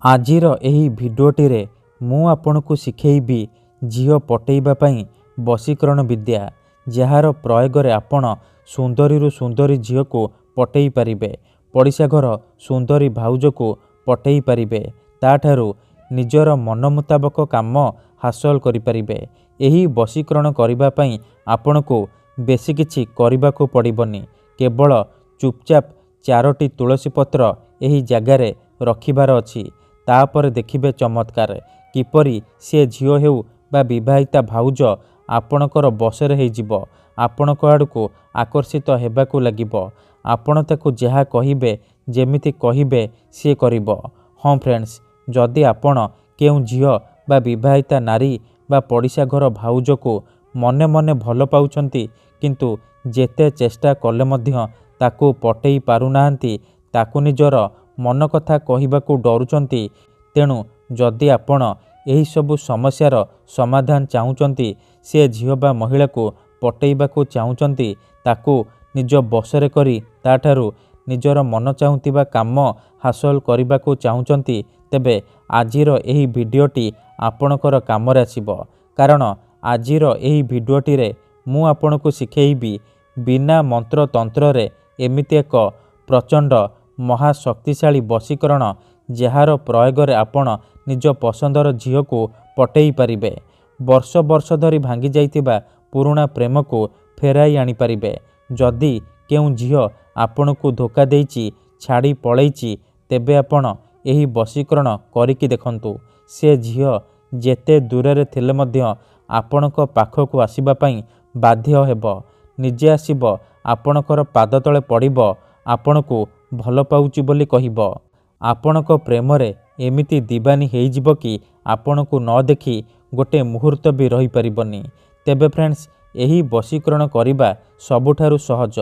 ଆଜିର ଏହି ଭିଡ଼ିଓଟିରେ ମୁଁ ଆପଣଙ୍କୁ ଶିଖେଇବି ଝିଅ ପଟେଇବା ପାଇଁ ବଶୀକରଣ ବିଦ୍ୟା, ଯାହାର ପ୍ରୟୋଗରେ ଆପଣ ସୁନ୍ଦରୀରୁ ସୁନ୍ଦରୀ ଝିଅକୁ ପଟେଇ ପାରିବେ, ପଡ଼ିଶା ଘର ସୁନ୍ଦରୀ ଭାଉଜକୁ ପଟେଇ ପାରିବେ, ତାଠାରୁ ନିଜର ମନ ମୁତାବକ କାମ ହାସଲ କରିପାରିବେ। ଏହି ବଶୀକରଣ କରିବା ପାଇଁ ଆପଣଙ୍କୁ ବେଶୀ କିଛି କରିବାକୁ ପଡ଼ିବନି। କେବଳ ଚୁପଚାପ 4ଟି ତୁଳସୀ ପତ୍ର ଏହି ଜାଗାରେ ରଖିବାର ଅଛି। ତାପରେ ଦେଖିବେ ଚମତ୍କାର କିପରି ସେ ଝିଅ ହେଉ ବା ବିବାହିତା ଭାଉଜ ଆପଣଙ୍କର ବଶରେ ହେଇଯିବ, ଆପଣଙ୍କ ଆଡ଼କୁ ଆକର୍ଷିତ ହେବାକୁ ଲାଗିବ। ଆପଣ ତାକୁ ଯାହା କହିବେ, ଯେମିତି କହିବେ ସିଏ କରିବ। ହଁ ଫ୍ରେଣ୍ଡସ୍, ଯଦି ଆପଣ କେଉଁ ଝିଅ ବା ବିବାହିତା ନାରୀ ବା ପଡ଼ିଶା ଘର ଭାଉଜକୁ ମନେ ମନେ ଭଲ ପାଉଛନ୍ତି, କିନ୍ତୁ ଯେତେ ଚେଷ୍ଟା କଲେ ମଧ୍ୟ ତାକୁ ପଟେଇ ପାରୁନାହାନ୍ତି, ତାକୁ ନିଜର ମନ କଥା କହିବାକୁ ଡରୁଛନ୍ତି, ତେଣୁ ଯଦି ଆପଣ ଏହିସବୁ ସମସ୍ୟାର ସମାଧାନ ଚାହୁଁଛନ୍ତି, ସେ ଝିଅ ବା ମହିଳାକୁ ପଟେଇବାକୁ ଚାହୁଁଛନ୍ତି, ତାକୁ ନିଜ ବଶରେ କରି ତାଠାରୁ ନିଜର ମନ ଚାହୁଁଥିବା କାମ ହାସଲ କରିବାକୁ ଚାହୁଁଛନ୍ତି, ତେବେ ଆଜିର ଏହି ଭିଡ଼ିଓଟି ଆପଣଙ୍କର କାମରେ ଆସିବ। କାରଣ ଆଜିର ଏହି ଭିଡ଼ିଓଟିରେ ମୁଁ ଆପଣଙ୍କୁ ଶିଖେଇବି ବିନା ମନ୍ତ୍ରତନ୍ତ୍ରରେ ଏମିତି ଏକ ପ୍ରଚଣ୍ଡ ମହାଶକ୍ତିଶାଳୀ ବଶୀକରଣ, ଯାହାର ପ୍ରୟୋଗରେ ଆପଣ ନିଜ ପସନ୍ଦର ଝିଅକୁ ପଟେଇ ପାରିବେ। ବର୍ଷ ବର୍ଷ ଧରି ଭାଙ୍ଗି ଯାଇଥିବା ପୁରୁଣା ପ୍ରେମକୁ ଫେରାଇ ଆଣିପାରିବେ। ଯଦି କେଉଁ ଝିଅ ଆପଣଙ୍କୁ ଧୋକା ଦେଇଛି, ଛାଡ଼ି ପଳେଇଛି, ତେବେ ଆପଣ ଏହି ବଶୀକରଣ କରିକି ଦେଖନ୍ତୁ। ସେ ଝିଅ ଯେତେ ଦୂରରେ ଥିଲେ ମଧ୍ୟ ଆପଣଙ୍କ ପାଖକୁ ଆସିବା ପାଇଁ ବାଧ୍ୟ ହେବ। ନିଜେ ଆସିବ, ଆପଣଙ୍କର ପାଦ ତଳେ ପଡ଼ିବ, ଆପଣଙ୍କୁ ଭଲ ପାଉଛି ବୋଲି କହିବ। ଆପଣଙ୍କ ପ୍ରେମରେ ଏମିତି ଦିବାନୀ ହେଇଯିବ କି ଆପଣଙ୍କୁ ନ ଦେଖି ଗୋଟେ ମୁହୂର୍ତ୍ତ ବି ରହିପାରିବନି। ତେବେ ଫ୍ରେଣ୍ଡସ୍, ଏହି ବଶୀକରଣ କରିବା ସବୁଠାରୁ ସହଜ।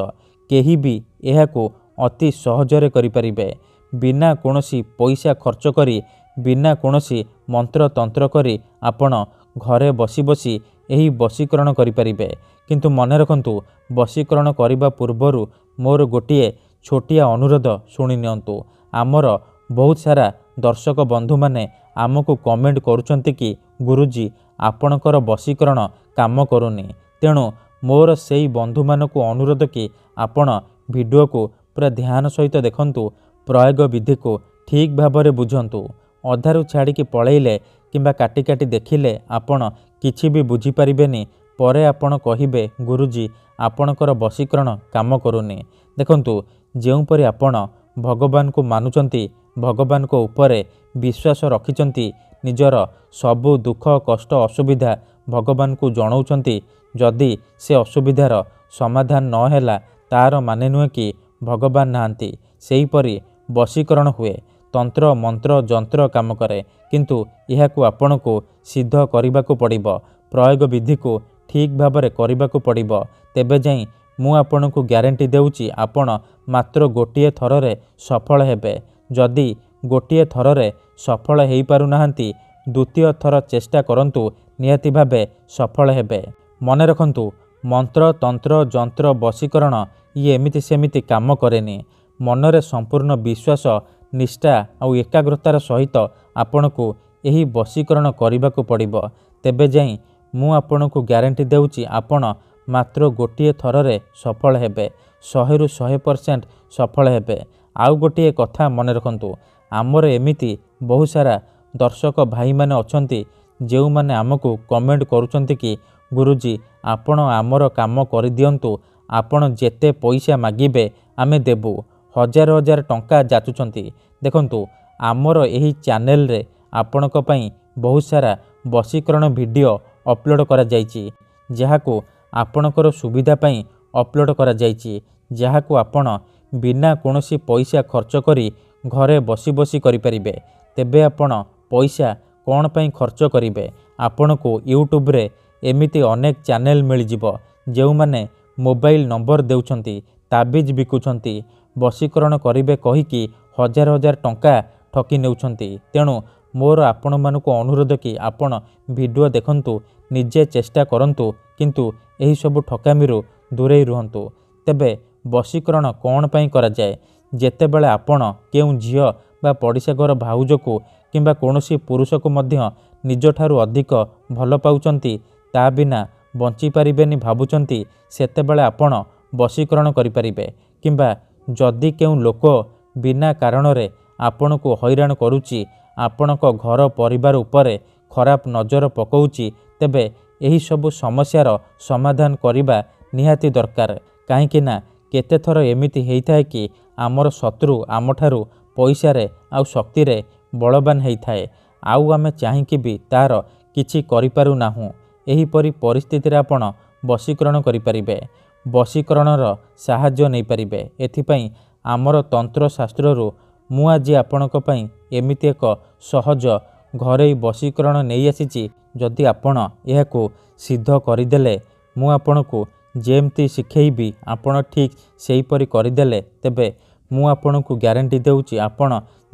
କେହି ବି ଏହାକୁ ଅତି ସହଜରେ କରିପାରିବେ। ବିନା କୌଣସି ପଇସା ଖର୍ଚ୍ଚ କରି, ବିନା କୌଣସି ମନ୍ତ୍ରତନ୍ତ୍ର କରି ଆପଣ ଘରେ ବସି ବସି ଏହି ବଶୀକରଣ କରିପାରିବେ। କିନ୍ତୁ ମନେ ରଖନ୍ତୁ, ବଶୀକରଣ କରିବା ପୂର୍ବରୁ ମୋର ଗୋଟିଏ ଛୋଟିଆ ଅନୁରୋଧ ଶୁଣି ନିଅନ୍ତୁ। ଆମର ବହୁତ ସାରା ଦର୍ଶକ ବନ୍ଧୁମାନେ ଆମକୁ କମେଣ୍ଟ କରୁଛନ୍ତି କି ଗୁରୁଜୀ, ଆପଣଙ୍କର ବଶୀକରଣ କାମ କରୁନି। ତେଣୁ ମୋର ସେଇ ବନ୍ଧୁମାନଙ୍କୁ ଅନୁରୋଧ କି ଆପଣ ଭିଡ଼ିଓକୁ ପୁରା ଧ୍ୟାନ ସହିତ ଦେଖନ୍ତୁ, ପ୍ରୟୋଗ ବିଧିକୁ ଠିକ୍ ଭାବରେ ବୁଝନ୍ତୁ। ଅଧାରୁ ଛାଡ଼ିକି ପଳେଇଲେ କିମ୍ବା କାଟି କାଟି ଦେଖିଲେ ଆପଣ କିଛି ବି ବୁଝିପାରିବେନି। ପରେ ଆପଣ କହିବେ ଗୁରୁଜୀ, ଆପଣଙ୍କର ବଶୀକରଣ କାମ କରୁନି। ଦେଖନ୍ତୁ, ଯେଉଁପରି ଆପଣ ଭଗବାନଙ୍କୁ ମାନୁଛନ୍ତି, ଭଗବାନଙ୍କ ଉପରେ ବିଶ୍ୱାସ ରଖିଛନ୍ତି, ନିଜର ସବୁ ଦୁଃଖ କଷ୍ଟ ଅସୁବିଧା ଭଗବାନଙ୍କୁ ଜଣାଉଛନ୍ତି, ଯଦି ସେ ଅସୁବିଧାର ସମାଧାନ ନ ହେଲା, ତାର ମାନେ ନୁହେଁ କି ଭଗବାନ ନାହାନ୍ତି। ସେହିପରି ବଶୀକରଣ ହୁଏ। ତନ୍ତ୍ର ମନ୍ତ୍ର ଯନ୍ତ୍ର କାମ କରେ, କିନ୍ତୁ ଏହାକୁ ଆପଣଙ୍କୁ ସିଦ୍ଧ କରିବାକୁ ପଡ଼ିବ। ପ୍ରୟୋଗ ବିଧିକୁ ଠିକ୍ ଭାବରେ କରିବାକୁ ପଡ଼ିବ। ତେବେ ଯାଇ ମୁଁ ଆପଣଙ୍କୁ ଗ୍ୟାରେଣ୍ଟି ଦେଉଛି, ଆପଣ ମାତ୍ର ଗୋଟିଏ ଥରରେ ସଫଳ ହେବେ। ଯଦି ଗୋଟିଏ ଥରରେ ସଫଳ ହେଇପାରୁନାହାନ୍ତି, ଦ୍ୱିତୀୟ ଥର ଚେଷ୍ଟା କରନ୍ତୁ, ନିହାତି ଭାବେ ସଫଳ ହେବେ। ମନେ ରଖନ୍ତୁ, ମନ୍ତ୍ର ତନ୍ତ୍ର ଯନ୍ତ୍ର ବଶୀକରଣ ଇଏ ଏମିତି ସେମିତି କାମ କରେନି। ମନରେ ସମ୍ପୂର୍ଣ୍ଣ ବିଶ୍ୱାସ, ନିଷ୍ଠା ଆଉ ଏକାଗ୍ରତାର ସହିତ ଆପଣଙ୍କୁ ଏହି ବଶୀକରଣ କରିବାକୁ ପଡ଼ିବ। ତେବେ ଯାଇ ମୁଁ ଆପଣଙ୍କୁ ଗ୍ୟାରେଣ୍ଟି ଦେଉଛି, ଆପଣ ମାତ୍ର ଗୋଟିଏ ଥରରେ ସଫଳ ହେବେ। 100ରୁ 100% ସଫଳ ହେବେ। ଆଉ ଗୋଟିଏ କଥା ମନେ ରଖନ୍ତୁ, ଆମର ଏମିତି ବହୁ ସାରା ଦର୍ଶକ ଭାଇମାନେ ଅଛନ୍ତି, ଯେଉଁମାନେ ଆମକୁ କମେଣ୍ଟ କରୁଛନ୍ତି କି ଗୁରୁଜୀ, ଆପଣ ଆମର କାମ କରିଦିଅନ୍ତୁ, ଆପଣ ଯେତେ ପଇସା ମାଗିବେ ଆମେ ଦେବୁ। ହଜାର ହଜାର ଟଙ୍କା ଯାଚୁଛନ୍ତି। ଦେଖନ୍ତୁ, ଆମର ଏହି ଚ୍ୟାନେଲରେ ଆପଣଙ୍କ ପାଇଁ ବହୁତ ସାରା ବଶୀକରଣ ଭିଡ଼ିଓ ଅପଲୋଡ଼ କରାଯାଇଛି, ଯାହାକୁ ଆପଣଙ୍କର ସୁବିଧା ପାଇଁ ଅପଲୋଡ଼ କରାଯାଇଛି, ଯାହାକୁ ଆପଣ ବିନା କୌଣସି ପଇସା ଖର୍ଚ୍ଚ କରି ଘରେ ବସି ବସି କରିପାରିବେ। ତେବେ ଆପଣ ପଇସା କ'ଣ ପାଇଁ ଖର୍ଚ୍ଚ କରିବେ? ଆପଣଙ୍କୁ ୟୁଟ୍ୟୁବରେ ଏମିତି ଅନେକ ଚ୍ୟାନେଲ ମିଳିଯିବ, ଯେଉଁମାନେ ମୋବାଇଲ ନମ୍ବର ଦେଉଛନ୍ତି, ତାବିଜ ବିକୁଛନ୍ତି, ବଶୀକରଣ କରିବେ କହିକି ହଜାର ହଜାର ଟଙ୍କା ଠକି ନେଉଛନ୍ତି। ତେଣୁ ମୋର ଆପଣମାନଙ୍କୁ ଅନୁରୋଧ କି ଆପଣ ଭିଡ଼ିଓ ଦେଖନ୍ତୁ, ନିଜେ ଚେଷ୍ଟା କରନ୍ତୁ, କିନ୍ତୁ ଏହିସବୁ ଠକାମିରୁ ଦୂରେଇ ରୁହନ୍ତୁ। ତେବେ ବଶୀକରଣ କ'ଣ ପାଇଁ କରାଯାଏ? ଯେତେବେଳେ ଆପଣ କେଉଁ ଝିଅ ବା ପଡ଼ିଶା ଘର ଭାଉଜକୁ କିମ୍ବା କୌଣସି ପୁରୁଷକୁ ମଧ୍ୟ ନିଜଠାରୁ ଅଧିକ ଭଲ ପାଉଛନ୍ତି, ତା ବିନା ବଞ୍ଚିପାରିବେନି ଭାବୁଛନ୍ତି, ସେତେବେଳେ ଆପଣ ବଶୀକରଣ କରିପାରିବେ। କିମ୍ବା ଯଦି କେଉଁ ଲୋକ ବିନା କାରଣରେ ଆପଣଙ୍କୁ ହଇରାଣ କରୁଛି, ଆପଣଙ୍କ ଘର ପରିବାର ଉପରେ ଖରାପ ନଜର ପକାଉଛି, ତେବେ ଏହିସବୁ ସମସ୍ୟାର ସମାଧାନ କରିବା ନିହାତି ଦରକାର। କାହିଁକି ନା କେତେଥର ଏମିତି ହେଇଥାଏ କି ଆମର ଶତ୍ରୁ ଆମଠାରୁ ପଇସାରେ ଆଉ ଶକ୍ତିରେ ବଳବାନ ହେଇଥାଏ, ଆଉ ଆମେ ଚାହିଁକି ବି ତା'ର କିଛି କରିପାରୁନାହୁଁ। ଏହିପରି ପରିସ୍ଥିତିରେ ଆପଣ ବଶୀକରଣ କରିପାରିବେ, ବଶୀକରଣର ସାହାଯ୍ୟ ନେଇପାରିବେ। ଏଥିପାଇଁ ଆମର ତନ୍ତ୍ରଶାସ୍ତ୍ରରୁ ମୁଁ ଆଜି ଆପଣଙ୍କ ପାଇଁ ଏମିତି ଏକ ସହଜ ଘରୋଇ ବଶୀକରଣ ନେଇ ଆସିଛି। ଯଦି ଆପଣ ଏହାକୁ ସିଦ୍ଧ କରିଦେଲେ, ମୁଁ ଆପଣଙ୍କୁ ଯେମିତି ଶିଖେଇବି ଆପଣ ଠିକ୍ ସେହିପରି କରିଦେଲେ, ତେବେ ମୁଁ ଆପଣଙ୍କୁ ଗ୍ୟାରେଣ୍ଟି ଦେଉଛି ଆପଣ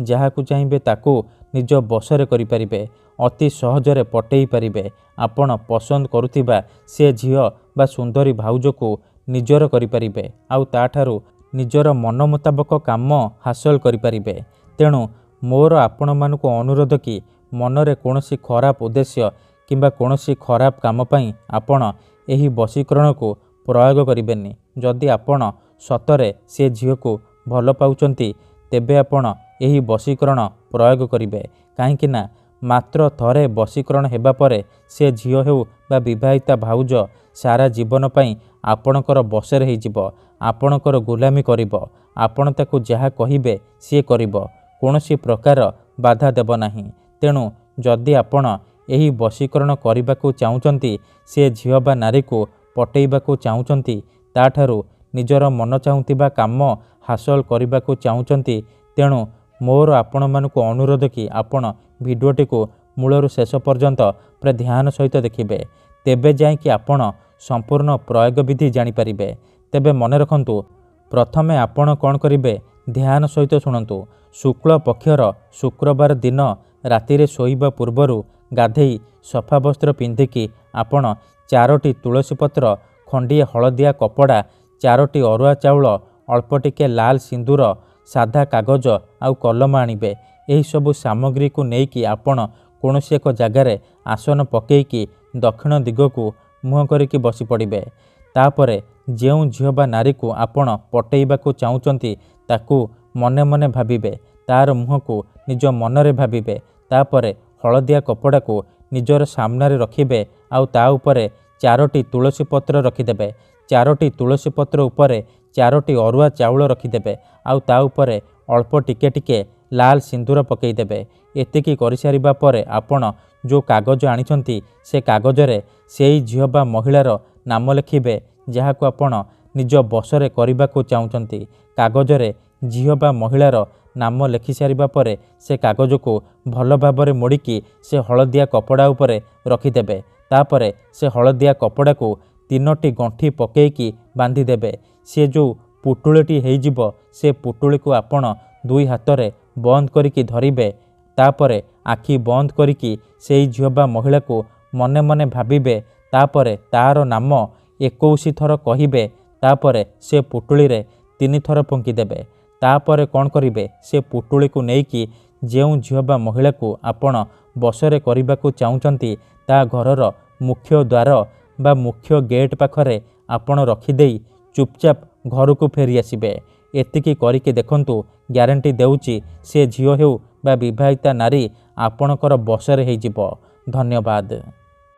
ଯାହାକୁ ଚାହିଁବେ ତାକୁ ନିଜ ବଶରେ କରିପାରିବେ, ଅତି ସହଜରେ ପଟେଇ ପାରିବେ। ଆପଣ ପସନ୍ଦ କରୁଥିବା ସେ ଝିଅ ବା ସୁନ୍ଦରୀ ଭାଉଜକୁ ନିଜର କରିପାରିବେ, ଆଉ ତାଠାରୁ ନିଜର ମନ ମୁତାବକ କାମ ହାସଲ କରିପାରିବେ। ତେଣୁ ମୋର ଆପଣମାନଙ୍କୁ ଅନୁରୋଧ କି ମନରେ କୌଣସି ଖରାପ ଉଦ୍ଦେଶ୍ୟ କିମ୍ବା କୌଣସି ଖରାପ କାମ ପାଇଁ ଆପଣ ଏହି ବଶୀକରଣକୁ ପ୍ରୟୋଗ କରିବେନି। ଯଦି ଆପଣ ସତରେ ସେ ଝିଅକୁ ଭଲ ପାଉଛନ୍ତି, ତେବେ ଆପଣ ଏହି ବଶୀକରଣ ପ୍ରୟୋଗ କରିବେ। କାହିଁକି ନା ମାତ୍ର ଥରେ ବଶୀକରଣ ହେବା ପରେ ସେ ଝିଅ ହେଉ ବା ବିବାହିତା ଭାଉଜ ସାରା ଜୀବନ ପାଇଁ ଆପଣଙ୍କର ବଶରେ ହେଇଯିବ, ଆପଣଙ୍କର ଗୁଲାମୀ କରିବ। ଆପଣ ତାକୁ ଯାହା କହିବେ ସିଏ କରିବ, କୌଣସି ପ୍ରକାର ବାଧା ଦେବ ନାହିଁ। ତେଣୁ ଯଦି ଆପଣ ଏହି ବଶୀକରଣ କରିବାକୁ ଚାହୁଁଛନ୍ତି, ସେ ଝିଅ ବା ନାରୀକୁ ପଟେଇବାକୁ ଚାହୁଁଛନ୍ତି, ତାଠାରୁ ନିଜର ମନ ଚାହୁଁଥିବା କାମ ହାସଲ କରିବାକୁ ଚାହୁଁଛନ୍ତି, ତେଣୁ ମୋର ଆପଣମାନଙ୍କୁ ଅନୁରୋଧ କି ଆପଣ ଭିଡ଼ିଓଟିକୁ ମୂଳରୁ ଶେଷ ପର୍ଯ୍ୟନ୍ତ ପୁରା ଧ୍ୟାନ ସହିତ ଦେଖିବେ। ତେବେ ଯାଇକି ଆପଣ ସମ୍ପୂର୍ଣ୍ଣ ପ୍ରୟୋଗ ବିଧି ଜାଣିପାରିବେ। ତେବେ ମନେ ରଖନ୍ତୁ, ପ୍ରଥମେ ଆପଣ କ'ଣ କରିବେ, ଧ୍ୟାନ ସହିତ ଶୁଣନ୍ତୁ। ଶୁକ୍ଳ ପକ୍ଷର ଶୁକ୍ରବାର ଦିନ ରାତିରେ ଶୋଇବା ପୂର୍ବରୁ ଗାଧେଇ ସଫା ବସ୍ତ୍ର ପିନ୍ଧିକି ଆପଣ 4ଟି ତୁଳସୀ ପତ୍ର, ଖଣ୍ଡିଏ ହଳଦିଆ କପଡ଼ା, 4ଟି ଅରୁଆ ଚାଉଳ, ଅଳ୍ପ ଟିକେ ଲାଲ ସିନ୍ଦୁର, ସାଧା କାଗଜ ଆଉ କଲମ ଆଣିବେ। ଏହିସବୁ ସାମଗ୍ରୀକୁ ନେଇକି ଆପଣ କୌଣସି ଏକ ଜାଗାରେ ଆସନ ପକେଇକି ଦକ୍ଷିଣ ଦିଗକୁ ମୁହଁ କରିକି ବସି ପଡ଼ିବେ। ତାପରେ ଯେଉଁ ଝିଅ ବା ନାରୀକୁ ଆପଣ ପଟେଇବାକୁ ଚାହୁଁଛନ୍ତି ତାକୁ ମନେ ମନେ ଭାବିବେ, ତା'ର ମୁହଁକୁ ନିଜ ମନରେ ଭାବିବେ। ତାପରେ ହଳଦିଆ କପଡ଼ାକୁ ନିଜର ସାମ୍ନାରେ ରଖିବେ, ଆଉ ତା ଉପରେ 4ଟି ତୁଳସୀ ପତ୍ର ରଖିଦେବେ। 4ଟି ତୁଳସୀ ପତ୍ର ଉପରେ 4ଟି ଅରୁଆ ଚାଉଳ ରଖିଦେବେ, ଆଉ ତା ଉପରେ ଅଳ୍ପ ଟିକେ ଟିକେ ଲାଲ ସିନ୍ଦୁର ପକାଇଦେବେ। ଏତିକି କରିସାରିବା ପରେ ଆପଣ ଯେଉଁ କାଗଜ ଆଣିଛନ୍ତି, ସେ କାଗଜରେ ସେଇ ଝିଅ ବା ମହିଳାର ନାମ ଲେଖିବେ ଯାହାକୁ ଆପଣ ନିଜ ବଶରେ କରିବାକୁ ଚାହୁଁଛନ୍ତି। କାଗଜରେ ଝିଅ ବା ମହିଳାର ନାମ ଲେଖିସାରିବା ପରେ ସେ କାଗଜକୁ ଭଲ ଭାବରେ ମୋଡ଼ିକି ସେ ହଳଦିଆ କପଡ଼ା ଉପରେ ରଖିଦେବେ। ତାପରେ ସେ ହଳଦିଆ କପଡ଼ାକୁ 3ଟି ଗଣ୍ଠି ପକେଇକି ବାନ୍ଧିଦେବେ। ସେ ଯେଉଁ ପୁଟୁଳିଟି ହେଇଯିବ, ସେ ପୁଟୁଳିକୁ ଆପଣ 2 ହାତରେ ବନ୍ଦ କରିକି ଧରିବେ। ତାପରେ ଆଖି ବନ୍ଦ କରିକି ସେଇ ଝିଅ ବା ମହିଳାକୁ ମନେ ମନେ ଭାବିବେ। ତାପରେ ତା'ର ନାମ 21 ଥର କହିବେ। ତାପରେ ସେ ପୁଟୁଳିରେ 3 ଥର ଫୁଙ୍କିଦେବେ। ତାପରେ କ'ଣ କରିବେ, ସେ ପୁଟୁଳିକୁ ନେଇକି ଯେଉଁ ଝିଅ ବା ମହିଳାକୁ ଆପଣ ବଶରେ କରିବାକୁ ଚାହୁଁଛନ୍ତି, ତା ଘରର ମୁଖ୍ୟ ଦ୍ୱାର ବା ମୁଖ୍ୟ ଗେଟ୍ ପାଖରେ ଆପଣ ରଖିଦେଇ ଚୁପଚାପ ଘରକୁ ଫେରି ଆସିବେ। ଏତିକି କରିକି ଦେଖନ୍ତୁ, ଗ୍ୟାରେଣ୍ଟି ଦେଉଛି ସେ ଝିଅ ହେଉ ବା ବିବାହିତା ନାରୀ ଆପଣଙ୍କର ବଶରେ ହେଇଯିବ। ଧନ୍ୟବାଦ।